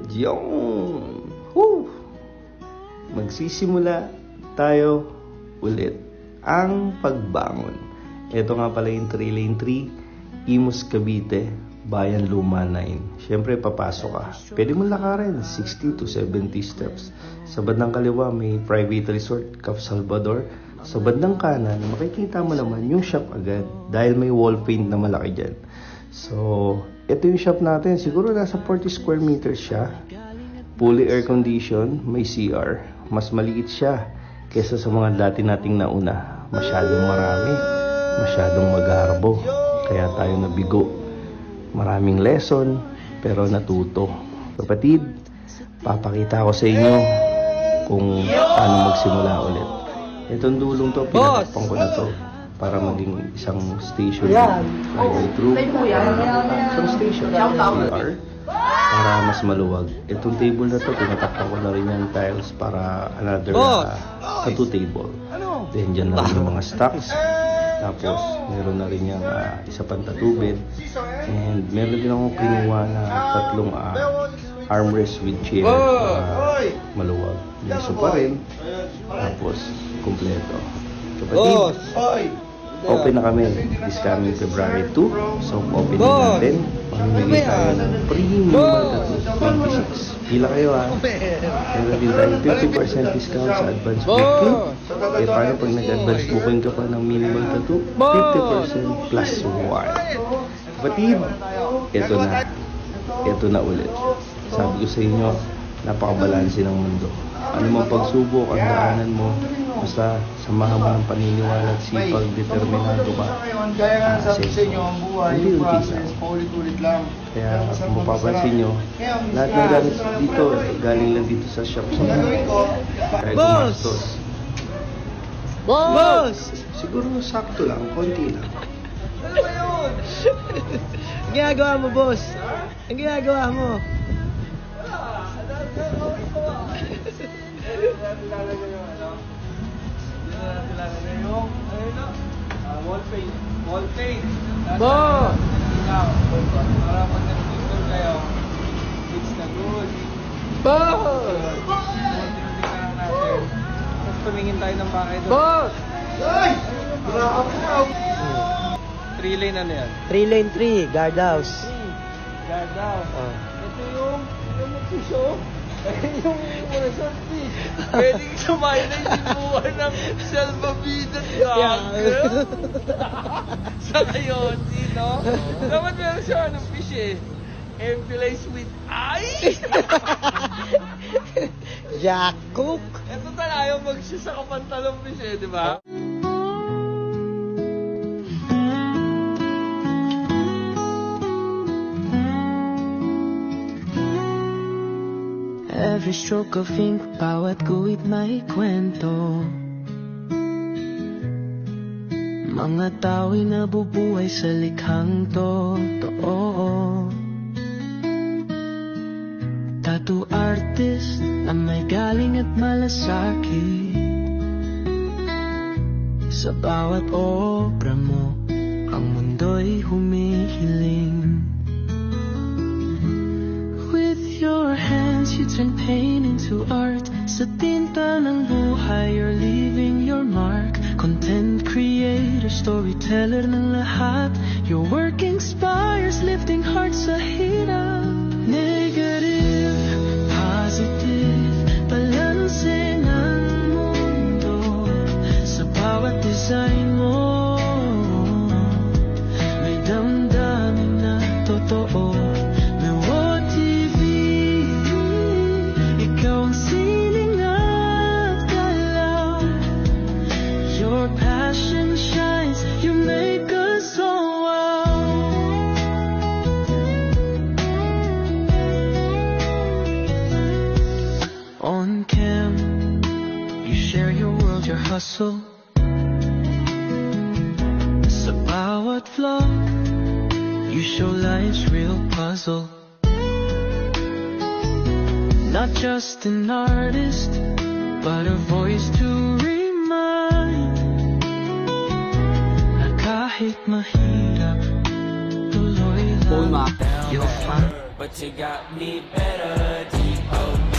ngayon, magsisimula tayo ulit ang pagbangon. Ito nga pala yung 3 Lane 3, Imus Cavite, Bayan Luma 9. Siyempre, papasok ka. Pwede mo lakarin, 60 to 70 steps. Sa bandang kaliwa, may private resort, Cap Salvador. Sa bandang kanan, makikita mo naman yung shop agad dahil may wall paint na malaki dyan. So, ito yung shop natin. Siguro nasa 40 square meters siya. Fully air condition, may CR. Mas maliit siya kesa sa mga dati nating nauna. Masyadong marami, masyadong magarbo. Kaya tayo nabigo. Maraming lesson, pero natuto. Kapatid, papakita ko sa inyo kung paano magsimula ulit. Itong dulong to, pinatapang ko na to para maging isang station. Highway through. Isang station. CR. Para mas maluwag. Itong table na to, pinatakpan ko na rin yung tiles para another tattoo table. Then dyan na rin yung mga stocks. Tapos meron na rin yung isa pang tattoo bed. And meron din akong kinuha na tatlong armrest with chair para maluwag. May sofa rin. Tapos kompleto. Kapatid, open na kami this coming February 2. So open natin. Mamimigay tayo ng premium tattoo 26. Pila kayo Meron din tayo 50% discount sa advance booking. Eh paano pag nag-advance booking ka pa ng minimal tattoo? 50% plus 1. Kapatid, ito na ulit. Sabi ko sa inyo, napakabalanse ng mundo. Ano mang pagsubok ang daanan mo, basta samahan mo ng paniniwala at sipag, determinado ka. Unti-unti paulit-ulit lang. Kaya kung mapapansin nyo, lahat ng gamit dito, galing lang dito sa shop. Kahit gumastos. Boss! Siguro sakto lang, konti lang. Ano ba yun? Ang ginagawa mo, boss? Ang ginagawa mo? Wall paint. Boss! Para pag nag-picture kayo, it's na good. Boss! Tapos tumingin tayo ng bahay doon. Boss! Ay! 3 lane ano yan? 3 Lane 3, guardhouse. Guardhouse. Ito yung mag-show. Yung resort fee. Pwedeng sumayin na yung sinuha ng salvavidas gagawin. Sa ngayon, sino? Dapat meron siya ng fish Embellish with ice. Jack Cook. Ito tayo mag-show sa kapantalong fish di ba? Every stroke of ink, bawat guhit may kwento. Mga tao'y nabubuhay sa likhang totoo. Tattoo artist na may galing at malasakit. Sa bawat obra mo, ang mundo'y humihiling. Your hands, you turn pain into art. Sa tinta ng buhay, you're leaving your mark. Content creator, storyteller ng lahat. Your work inspires, lifting hearts sa hirap. Negative, positive, balansin ang mundo. Sa bawat design mo, may damdamin na totoo. Hustle. Sa bawat vlog, you show life's real puzzle. Not just an artist, but a voice to remind na kahit mahirap, tuloy lang. You'll find but you got me better. G-O-D.